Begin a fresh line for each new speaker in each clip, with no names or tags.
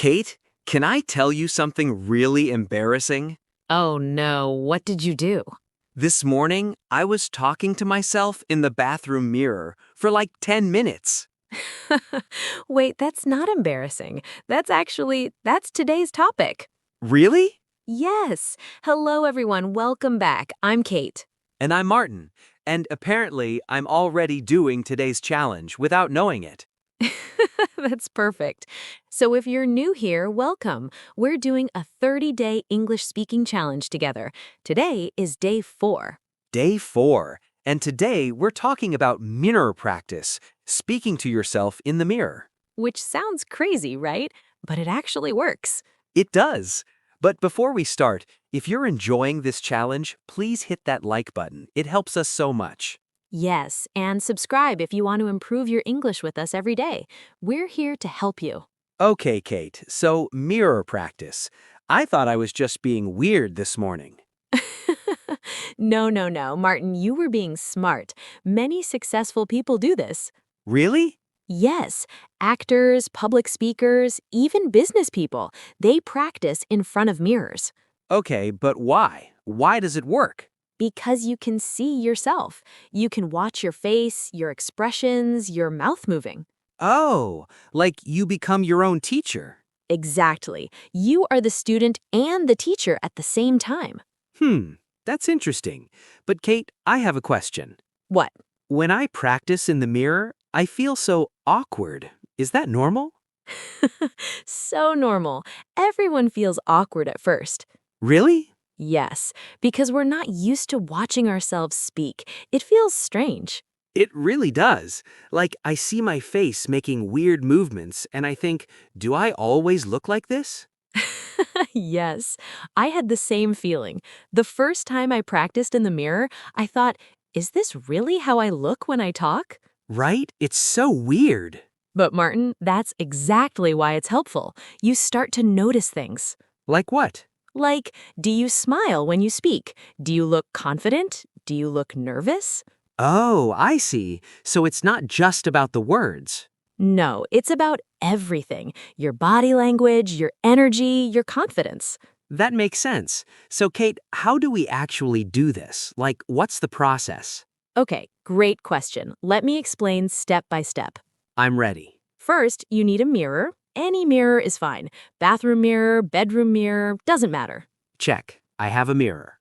Kate, can I tell you something really embarrassing?
Oh no, what did you do?
This morning, I was talking to myself in the bathroom mirror for like 10 minutes.
Wait, that's not embarrassing. That's today's topic.
Really?
Yes. Hello, everyone. Welcome back. I'm Kate.
And I'm Martin. And apparently, I'm already doing today's challenge without knowing it.
That's perfect. So if you're new here, welcome. We're doing a 30-day English speaking challenge together. Today is day 4.
Day 4. And today, we're talking about mirror practice, speaking to yourself in the mirror.
Which sounds crazy, right? But it actually works.
It does. But before we start, if you're enjoying this challenge, please hit that like button. It helps us so much.
Yes, and subscribe if you want to improve your English with us every day. We're here to help you.
Okay, Kate, so mirror practice. I thought I was just being weird this morning.
No, Martin, you were being smart. Many successful people do this.
Really?
Yes, actors, public speakers, even business people, they practice in front of mirrors.
Okay, but why? Why does it work?
Because you can see yourself. You can watch your face, your expressions, your mouth moving.
Oh, like you become your own teacher.
Exactly. You are the student and the teacher at the same time.
That's interesting. But Kate, I have a question.
What?
When I practice in the mirror, I feel so awkward. Is that normal?
So normal. Everyone feels awkward at first.
Really?
Yes, because we're not used to watching ourselves speak. It feels strange.
It really does. Like, I see my face making weird movements, and I think, do I always look like this?
Yes, I had the same feeling. The first time I practiced in the mirror, I thought, is this really how I look when I talk?
Right? It's so weird.
But Martin, that's exactly why it's helpful. You start to notice things.
Like what?
Like, do you smile when you speak? Do you look confident? Do you look nervous?
Oh, I see. So it's not just about the words.
No, it's about everything. Your body language, your energy, your confidence.
That makes sense. So, Kate, how do we actually do this? Like, what's the process?
Okay, great question. Let me explain step by step.
I'm ready.
First, you need a mirror. Any mirror is fine. Bathroom mirror, bedroom mirror, doesn't matter.
Check. I have a mirror.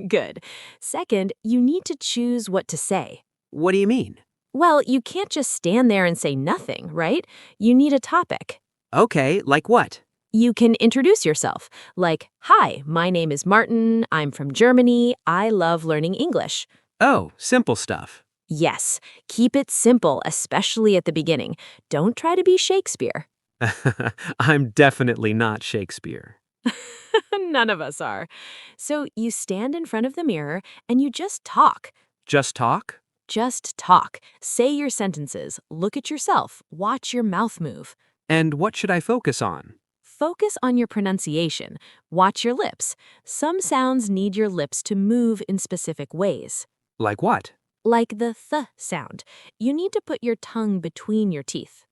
Good. Second, you need to choose what to say.
What do you mean?
Well, you can't just stand there and say nothing, right? You need a topic.
Okay, like what?
You can introduce yourself, like, "Hi, my name is Martin, I'm from Germany, I love learning English."
Oh, simple stuff.
Yes, keep it simple, especially at the beginning. Don't try to be Shakespeare.
I'm definitely not Shakespeare.
None of us are. So you stand in front of the mirror and you just talk.
Just talk?
Just talk. Say your sentences. Look at yourself. Watch your mouth move.
And what should I focus on?
Focus on your pronunciation. Watch your lips. Some sounds need your lips to move in specific ways.
Like what?
Like the th sound. You need to put your tongue between your teeth.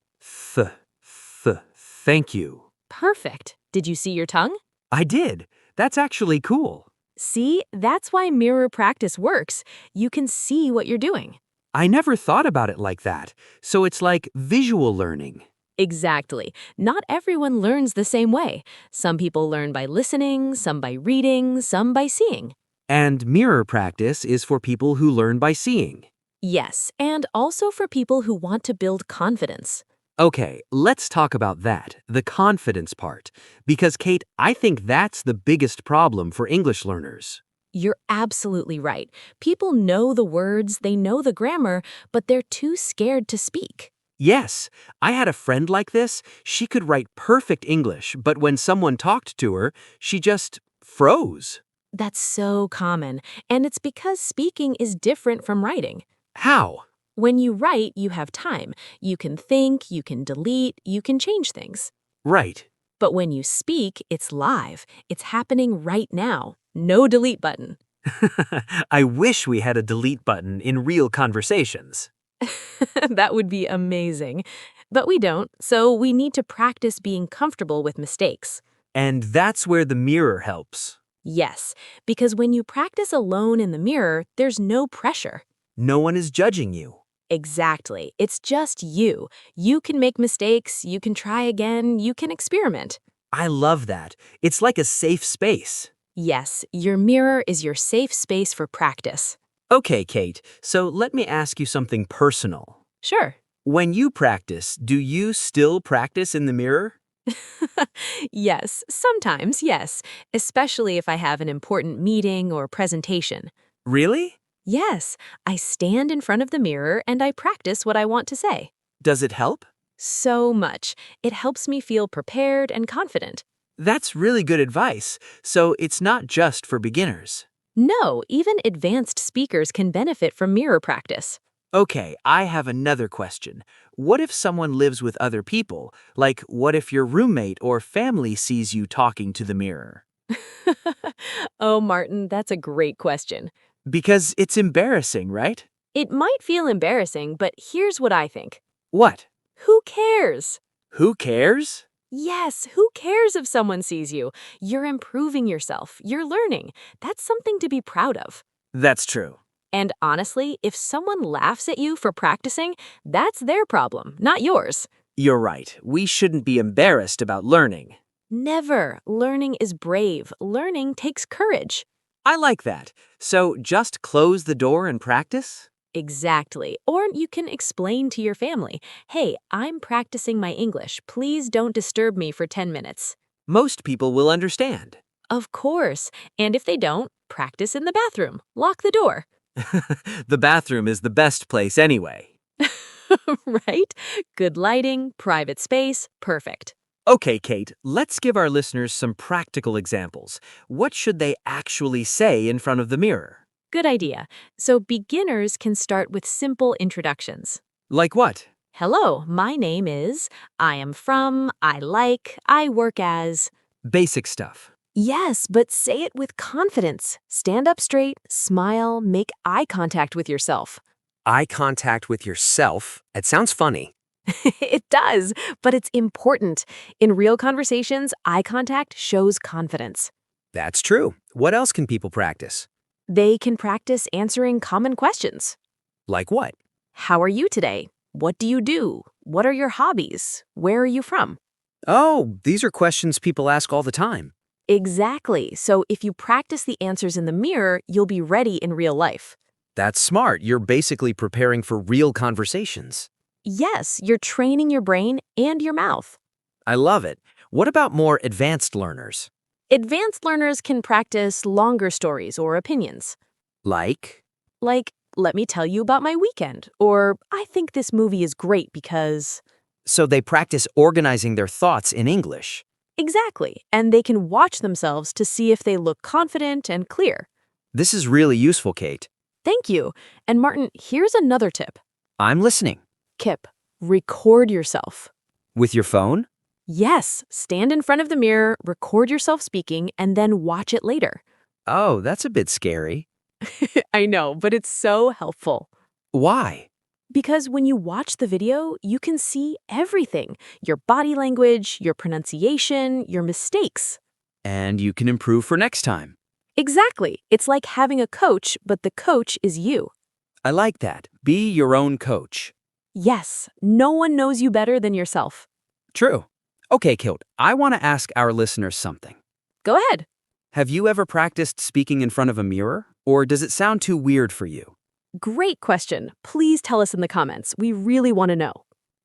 Thank you.
Perfect. Did you see your tongue?
I did. That's actually cool.
See, that's why mirror practice works. You can see what you're doing.
I never thought about it like that. So it's like visual learning.
Exactly. Not everyone learns the same way. Some people learn by listening, some by reading, some by seeing.
And mirror practice is for people who learn by seeing.
Yes, and also for people who want to build confidence.
Okay, let's talk about that, the confidence part. Because, Kate, I think that's the biggest problem for English learners.
You're absolutely right. People know the words, they know the grammar, but they're too scared to speak.
Yes, I had a friend like this. She could write perfect English, but when someone talked to her, she just froze.
That's so common, and it's because speaking is different from writing.
How?
When you write, you have time. You can think, you can delete, you can change things.
Right.
But when you speak, it's live. It's happening right now. No delete button.
I wish we had a delete button in real conversations.
That would be amazing. But we don't, so we need to practice being comfortable with mistakes.
And that's where the mirror helps.
Yes, because when you practice alone in the mirror, there's no pressure.
No one is judging you.
Exactly. It's just you. You can make mistakes, you can try again, you can experiment.
I love that. It's like a safe space.
Yes, your mirror is your safe space for practice.
Okay, Kate, so let me ask you something personal.
Sure.
When you practice, do you still practice in the mirror?
Yes, sometimes, yes, especially if I have an important meeting or presentation.
Really?
Yes, I stand in front of the mirror and I practice what I want to say.
Does it help?
So much. It helps me feel prepared and confident.
That's really good advice. So it's not just for beginners.
No, even advanced speakers can benefit from mirror practice.
Okay, I have another question. What if someone lives with other people? Like, what if your roommate or family sees you talking to the mirror?
Oh, Martin, that's a great question.
Because it's embarrassing, right?
It might feel embarrassing, but here's what I think.
What?
Who cares?
Who cares?
Yes, who cares if someone sees you? You're improving yourself. You're learning. That's something to be proud of.
That's true.
And honestly, if someone laughs at you for practicing, that's their problem, not yours.
You're right. We shouldn't be embarrassed about learning.
Never. Learning is brave. Learning takes courage.
I like that. So just close the door and practice?
Exactly. Or you can explain to your family, hey, I'm practicing my English. Please don't disturb me for 10 minutes.
Most people will understand.
Of course. And if they don't, practice in the bathroom. Lock the door.
The bathroom is the best place anyway.
Right? Good lighting, private space, perfect.
Okay, Kate, let's give our listeners some practical examples. What should they actually say in front of the mirror?
Good idea. So beginners can start with simple introductions.
Like what?
Hello, my name is, I am from, I like, I work as.
Basic stuff.
Yes, but say it with confidence. Stand up straight, smile, make eye contact with yourself.
Eye contact with yourself. It sounds funny.
It does, but it's important. In real conversations, eye contact shows confidence.
That's true. What else can people practice?
They can practice answering common questions.
Like what?
How are you today? What do you do? What are your hobbies? Where are you from?
Oh, these are questions people ask all the time.
Exactly. So if you practice the answers in the mirror, you'll be ready in real life.
That's smart. You're basically preparing for real conversations.
Yes, you're training your brain and your mouth.
I love it. What about more advanced learners?
Advanced learners can practice longer stories or opinions.
Like?
Like, let me tell you about my weekend, or I think this movie is great because.
So they practice organizing their thoughts in English.
Exactly, and they can watch themselves to see if they look confident and clear.
This is really useful, Kate.
Thank you. And Martin, here's another tip.
I'm listening.
Kip, record yourself.
With your phone?
Yes, stand in front of the mirror, record yourself speaking, and then watch it later.
Oh, that's a bit scary.
I know, but it's so helpful.
Why?
Because when you watch the video, you can see everything. Your body language, your pronunciation, your mistakes.
And you can improve for next time.
Exactly. It's like having a coach, but the coach is you.
I like that. Be your own coach.
Yes, no one knows you better than yourself.
True. Okay, Kate, I want to ask our listeners something.
Go ahead.
Have you ever practiced speaking in front of a mirror? Or does it sound too weird for you?
Great question. Please tell us in the comments. We really want to know.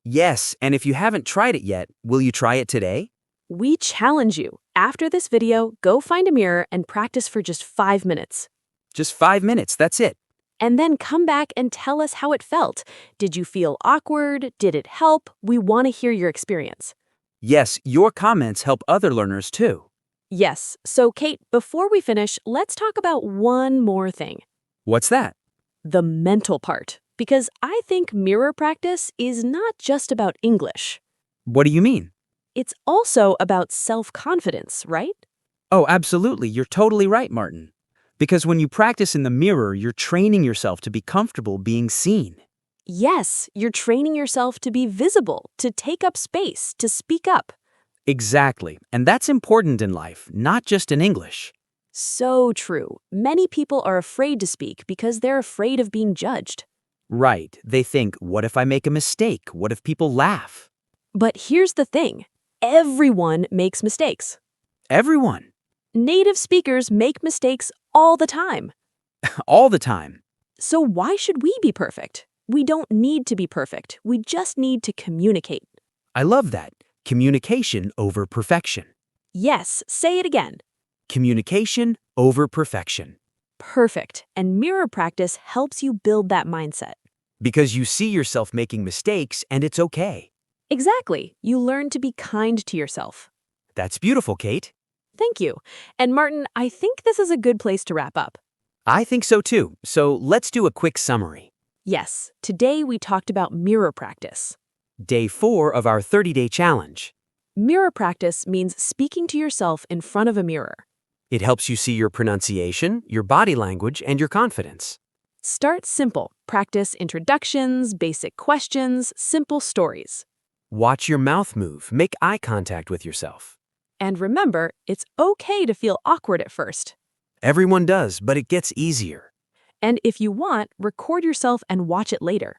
Yes, and if you haven't tried it yet, will you try it today?
We challenge you. After this video, go find a mirror and practice for just 5 minutes.
Just 5 minutes, that's it.
And then come back and tell us how it felt. Did you feel awkward? Did it help? We want to hear your experience.
Yes, your comments help other learners too.
Yes. So, Kate, before we finish, let's talk about one more thing.
What's that?
The mental part. Because I think mirror practice is not just about English.
What do you mean?
It's also about self-confidence, right?
Oh, absolutely. You're totally right, Martin. Because when you practice in the mirror, you're training yourself to be comfortable being seen.
Yes, you're training yourself to be visible, to take up space, to speak up.
Exactly, and that's important in life, not just in English.
So true. Many people are afraid to speak because they're afraid of being judged.
Right, they think, what if I make a mistake? What if people laugh?
But here's the thing. Everyone makes mistakes.
Everyone,
Native speakers make mistakes all the time.
all the time.
So why should we be perfect? We don't need to be perfect. We just need to communicate.
I love that. Communication over perfection.
Yes, say it again.
Communication over perfection.
Perfect. And mirror practice helps you build that mindset.
Because you see yourself making mistakes and it's okay.
Exactly. You learn to be kind to yourself.
That's beautiful, Kate.
Thank you. And Martin, I think this is a good place to wrap up.
I think so too. So let's do a quick summary.
Yes, today we talked about mirror practice.
Day 4 of our 30-day challenge.
Mirror practice means speaking to yourself in front of a mirror.
It helps you see your pronunciation, your body language, and your confidence.
Start simple. Practice introductions, basic questions, simple stories.
Watch your mouth move. Make eye contact with yourself.
And remember, it's okay to feel awkward at first.
Everyone does, but it gets easier.
And if you want, record yourself and watch it later.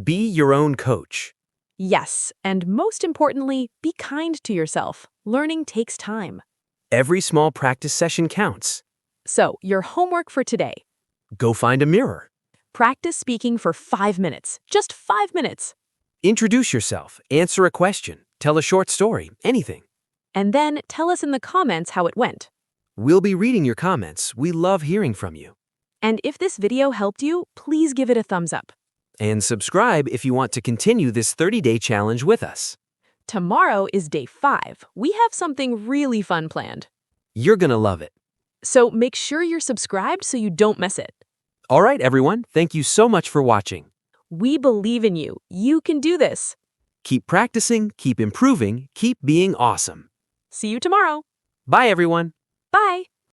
Be your own coach.
Yes, and most importantly, be kind to yourself. Learning takes time.
Every small practice session counts.
So, your homework for today.
Go find a mirror.
Practice speaking for 5 minutes. Just 5 minutes.
Introduce yourself, answer a question, tell a short story, anything.
And then tell us in the comments how it went.
We'll be reading your comments. We love hearing from you.
And if this video helped you, please give it a thumbs up.
And subscribe if you want to continue this 30-day challenge with us.
Tomorrow is day 5. We have something really fun planned.
You're gonna love it.
So make sure you're subscribed so you don't miss it.
All right, everyone, thank you so much for watching.
We believe in you. You can do this.
Keep practicing, keep improving, keep being awesome.
See you tomorrow.
Bye, everyone.
Bye.